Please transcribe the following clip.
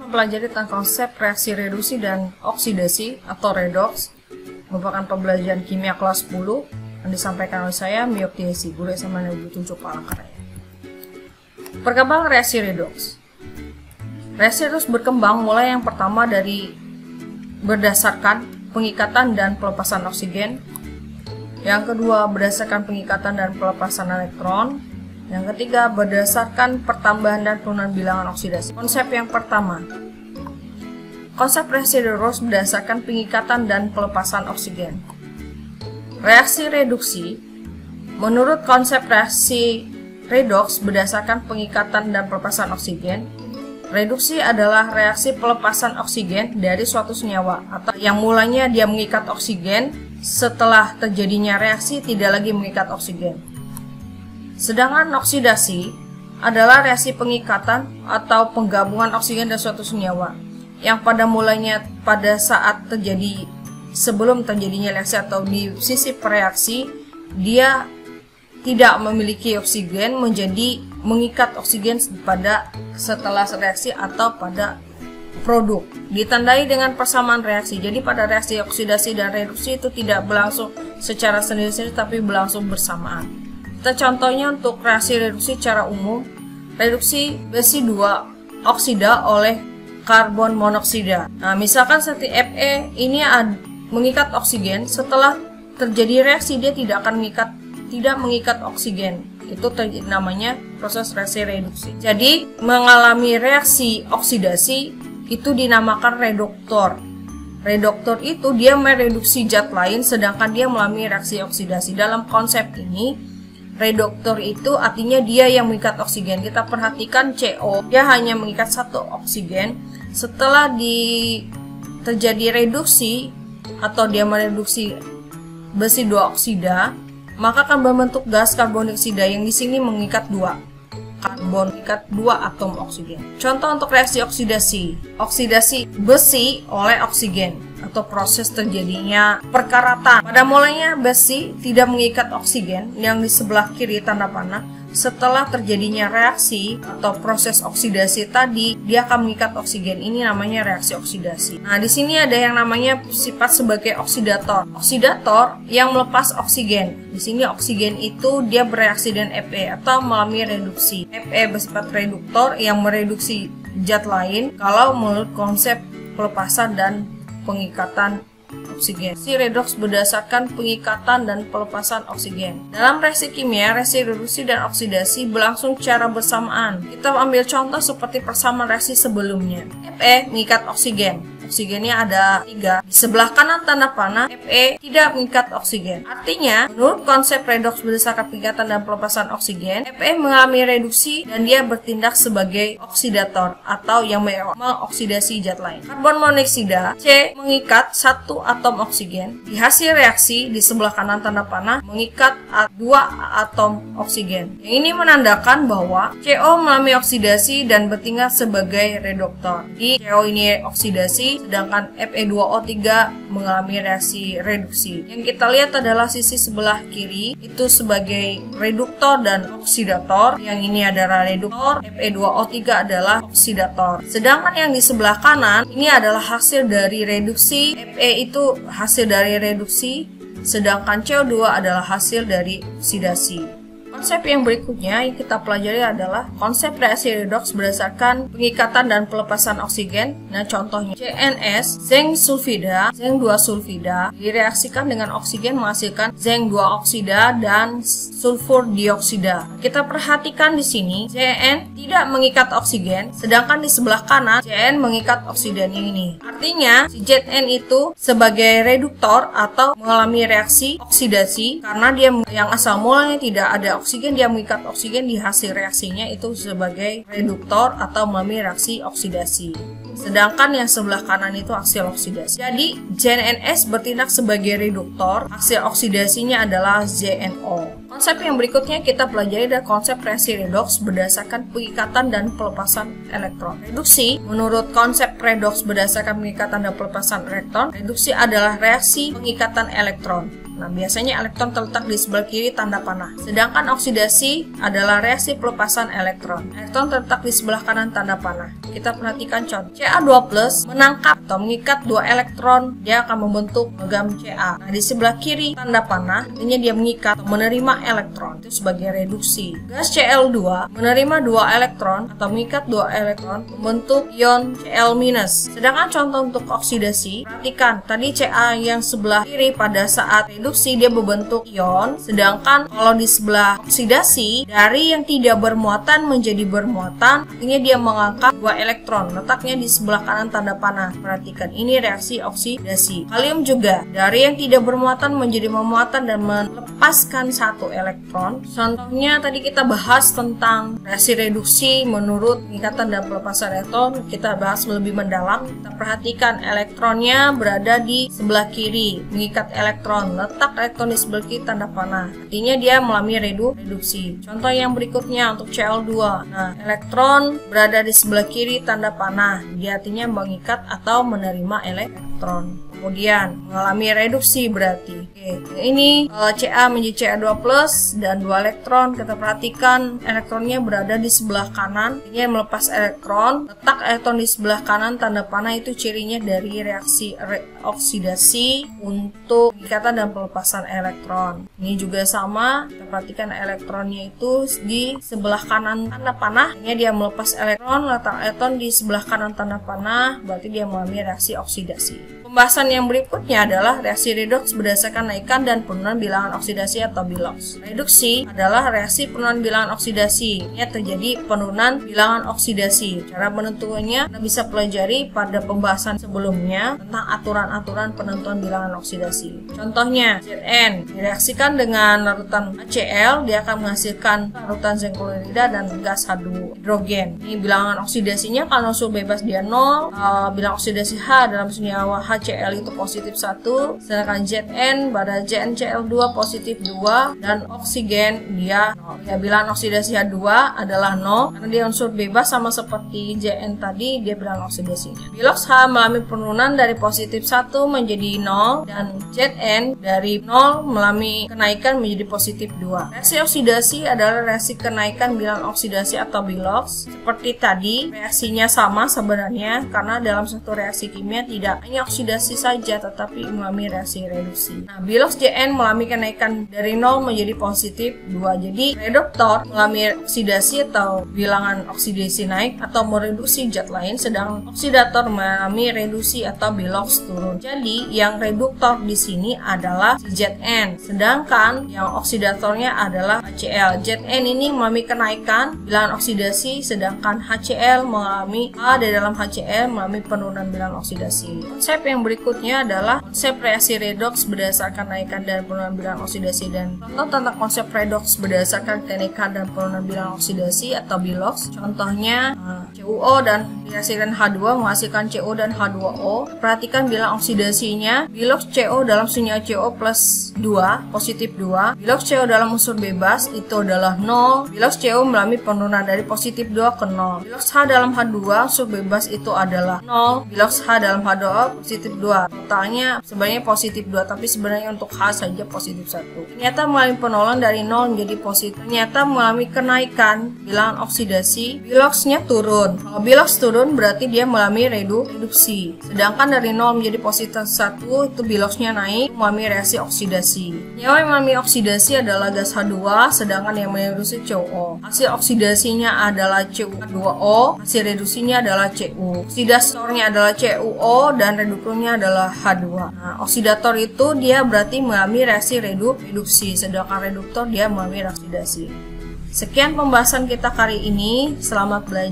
Mempelajari tentang konsep reaksi reduksi dan oksidasi atau redoks, merupakan pembelajaran kimia kelas 10 yang disampaikan oleh saya, Miyoktiesi, guru SMA Negeri 7 Palangkaraya. Perkembangan reaksi redoks. Reaksi redoks berkembang mulai yang pertama dari berdasarkan pengikatan dan pelepasan oksigen, yang kedua berdasarkan pengikatan dan pelepasan elektron, yang ketiga berdasarkan pertambahan dan penurunan bilangan oksidasi. Konsep yang pertama, konsep reaksi redoks berdasarkan pengikatan dan pelepasan oksigen. Reaksi reduksi, menurut konsep reaksi redoks berdasarkan pengikatan dan pelepasan oksigen, reduksi adalah reaksi pelepasan oksigen dari suatu senyawa atau yang mulanya dia mengikat oksigen, setelah terjadinya reaksi tidak lagi mengikat oksigen. Sedangkan oksidasi adalah reaksi pengikatan atau penggabungan oksigen dari suatu senyawa yang pada mulanya pada saat terjadi sebelum terjadinya reaksi atau di sisi pereaksi dia tidak memiliki oksigen menjadi mengikat oksigen pada setelah reaksi atau pada produk. Ditandai dengan persamaan reaksi. Jadi pada reaksi oksidasi dan reduksi itu tidak berlangsung secara sendiri-sendiri tapi berlangsung bersamaan. Kita contohnya untuk reaksi reduksi secara umum, reduksi besi 2 oksida oleh karbon monoksida. Nah, misalkan seperti Fe ini mengikat oksigen, setelah terjadi reaksi dia tidak mengikat oksigen. Itu namanya proses reaksi reduksi. Jadi mengalami reaksi oksidasi itu dinamakan reduktor. Reduktor itu dia mereduksi zat lain sedangkan dia mengalami reaksi oksidasi. Dalam konsep ini reduktor itu artinya dia yang mengikat oksigen. Kita perhatikan CO, dia hanya mengikat satu oksigen. Setelah terjadi reduksi atau dia mereduksi besi 2 oksida, maka akan membentuk gas karbon dioksida yang di sini mengikat 2 atom oksigen. Contoh untuk reaksi oksidasi. Oksidasi besi oleh oksigen atau proses terjadinya perkaratan. Pada mulanya besi tidak mengikat oksigen yang di sebelah kiri tanda panah. Setelah terjadinya reaksi atau proses oksidasi tadi, dia akan mengikat oksigen. Ini namanya reaksi oksidasi. Nah, di sini ada yang namanya sifat sebagai oksidator. Oksidator yang melepas oksigen. Di sini oksigen itu dia bereaksi dengan Fe atau mengalami reduksi. Fe bersifat reduktor yang mereduksi zat lain kalau menurut konsep pelepasan dan pengikatan oksigen. Reaksi redoks berdasarkan pengikatan dan pelepasan oksigen. Dalam reaksi kimia, reaksi reduksi dan oksidasi berlangsung secara bersamaan. Kita ambil contoh seperti persamaan reaksi sebelumnya. Fe mengikat oksigen. Oksigennya ada 3. Di sebelah kanan tanda panah, Fe tidak mengikat oksigen. Artinya, menurut konsep redoks berdasarkan pengikatan dan pelepasan oksigen, Fe mengalami reduksi dan dia bertindak sebagai oksidator atau yang mengoksidasi zat lain. Karbon monoksida C mengikat 1 atom oksigen. Di hasil reaksi di sebelah kanan tanda panah mengikat 2 atom oksigen. Yang ini menandakan bahwa CO mengalami oksidasi dan bertindak sebagai reduktor. Di CO ini oksidasi, sedangkan Fe2O3 mengalami reaksi reduksi. Yang kita lihat adalah sisi sebelah kiri itu sebagai reduktor dan oksidator. Yang ini adalah reduktor, Fe2O3 adalah oksidator. Sedangkan yang di sebelah kanan ini adalah hasil dari reduksi. Fe itu hasil dari reduksi, sedangkan CO2 adalah hasil dari oksidasi. Konsep yang berikutnya yang kita pelajari adalah konsep reaksi redoks berdasarkan pengikatan dan pelepasan oksigen. Nah, contohnya CNS, zinc sulfida, zinc 2 sulfida direaksikan dengan oksigen menghasilkan zinc 2 oksida dan sulfur dioksida. Kita perhatikan di sini Cn tidak mengikat oksigen, sedangkan di sebelah kanan Cn mengikat oksigen ini. Artinya si Zn itu sebagai reduktor atau mengalami reaksi oksidasi karena dia yang asal mulanya tidak ada oksigen, dia mengikat oksigen di hasil reaksinya itu sebagai reduktor atau mengalami reaksi oksidasi. Sedangkan yang sebelah kanan itu hasil oksidasi. Jadi ZnS bertindak sebagai reduktor, hasil oksidasinya adalah ZnO. Konsep yang berikutnya kita pelajari adalah konsep reaksi redoks berdasarkan pengikatan dan pelepasan elektron. Reduksi, menurut konsep redoks berdasarkan pengikatan dan pelepasan elektron, reduksi adalah reaksi pengikatan elektron. Nah, biasanya elektron terletak di sebelah kiri tanda panah. Sedangkan oksidasi adalah reaksi pelepasan elektron. Elektron terletak di sebelah kanan tanda panah. Kita perhatikan contoh. Ca2+ menangkap atau mengikat 2 elektron, dia akan membentuk logam Ca. Nah, di sebelah kiri tanda panah, artinya dia mengikat atau menerima elektron. Itu sebagai reduksi. Gas Cl2 menerima 2 elektron atau mengikat 2 elektron, membentuk ion Cl-. Sedangkan contoh untuk oksidasi, perhatikan tadi Ca yang sebelah kiri pada saat reduksi dia membentuk ion, sedangkan kalau di sebelah oksidasi dari yang tidak bermuatan menjadi bermuatan, artinya dia mengangkat 2 elektron, letaknya di sebelah kanan tanda panah. Perhatikan, ini reaksi oksidasi. Kalium juga dari yang tidak bermuatan menjadi memuatan dan melepaskan 1 elektron. Contohnya tadi kita bahas tentang reaksi reduksi menurut pengikatan dan pelepasan elektron, kita bahas lebih mendalam. Kita perhatikan elektronnya berada di sebelah kiri, mengikat elektron, letak elektron di sebelah kiri tanda panah, artinya dia mengalami reduksi. Contoh yang berikutnya untuk Cl2, nah elektron berada di sebelah kiri tanda panah, dia artinya mengikat atau menerima elektron, kemudian mengalami reduksi berarti. Oke, ini Ca menjadi Ca2+ dan 2 elektron. Kita perhatikan elektronnya berada di sebelah kanan, ini melepas elektron, letak elektron di sebelah kanan tanda panah, itu cirinya dari reaksi oksidasi untuk ikatan dan pelepasan elektron. Ini juga sama, kita perhatikan elektronnya itu di sebelah kanan tanda panah, ini dia melepas elektron, letak elektron di sebelah kanan tanda panah, berarti dia mengalami reaksi oksidasi. Pembahasan yang berikutnya adalah reaksi redoks berdasarkan naikan dan penurunan bilangan oksidasi atau biloks. Reduksi adalah reaksi penurunan bilangan oksidasi. Ini terjadi penurunan bilangan oksidasi. Cara menentukannya kita bisa pelajari pada pembahasan sebelumnya tentang aturan-aturan penentuan bilangan oksidasi. Contohnya, Zn direaksikan dengan larutan HCl, dia akan menghasilkan larutan zinc klorida dan gas H2 hidrogen. Ini bilangan oksidasinya kalau unsur bebas dia 0, bilangan oksidasi H dalam senyawa HCl itu positif 1, sedangkan Zn pada ZnCl2 positif 2, dan oksigen dia 0. Ya, bilangan oksidasi H2 adalah 0 karena dia unsur bebas sama seperti Zn tadi, dia bilangan oksidasinya. Biloks H mengalami penurunan dari positif 1 menjadi 0, dan Zn dari 0 mengalami kenaikan menjadi positif 2. Reaksi oksidasi adalah reaksi kenaikan bilangan oksidasi atau biloks. Seperti tadi, reaksinya sama sebenarnya karena dalam satu reaksi kimia tidak hanya oksidasi saja tetapi mengalami reaksi reduksi. Nah, biloks Zn mengalami kenaikan dari 0 menjadi positif 2. Jadi reduktor mengalami oksidasi atau bilangan oksidasi naik atau mereduksi zat lain, sedang oksidator mengalami reduksi atau biloks turun. Jadi yang reduktor di sini adalah Zn, sedangkan yang oksidatornya adalah HCl. Zn ini mengalami kenaikan bilangan oksidasi, sedangkan HCl mengalami di dalam HCl mengalami penurunan bilangan oksidasi. Konsep yang berikutnya adalah konsep reaksi redoks berdasarkan kenaikan dan penurunan bilangan oksidasi, dan contoh tentang konsep redoks berdasarkan kenaikan dan penurunan bilangan oksidasi atau biloks. Contohnya CuO dan direaksikan H2 menghasilkan CO dan H2O. Perhatikan bilangan oksidasinya. Biloks CO dalam senyawa CO plus 2 positif 2. Biloks CO dalam unsur bebas itu adalah 0. Biloks CO mengalami penurunan dari positif 2 ke 0. Biloks H dalam H2 unsur bebas itu adalah 0. Biloks H dalam H2O positif 2. Totalnya sebenarnya positif 2, tapi sebenarnya untuk H saja positif 1. Ternyata mengalami penurunan dari 0 menjadi positif. Ternyata mengalami kenaikan bilangan oksidasi, biloksnya turun. Kalau biloks turun berarti dia mengalami reduksi. Sedangkan dari 0 menjadi positif 1 itu biloksnya naik, mengalami reaksi oksidasi. Senyawa yang mengalami oksidasi adalah gas H2, sedangkan yang mereduksi CuO. Hasil oksidasinya adalah CuH2O, hasil reduksinya adalah Cu. Oksidatornya adalah CuO dan reduktornya adalah H2. Nah, oksidator itu dia berarti mengalami reaksi reduksi, sedangkan reduktor dia mengalami reaksi oksidasi. Sekian pembahasan kita kali ini. Selamat belajar.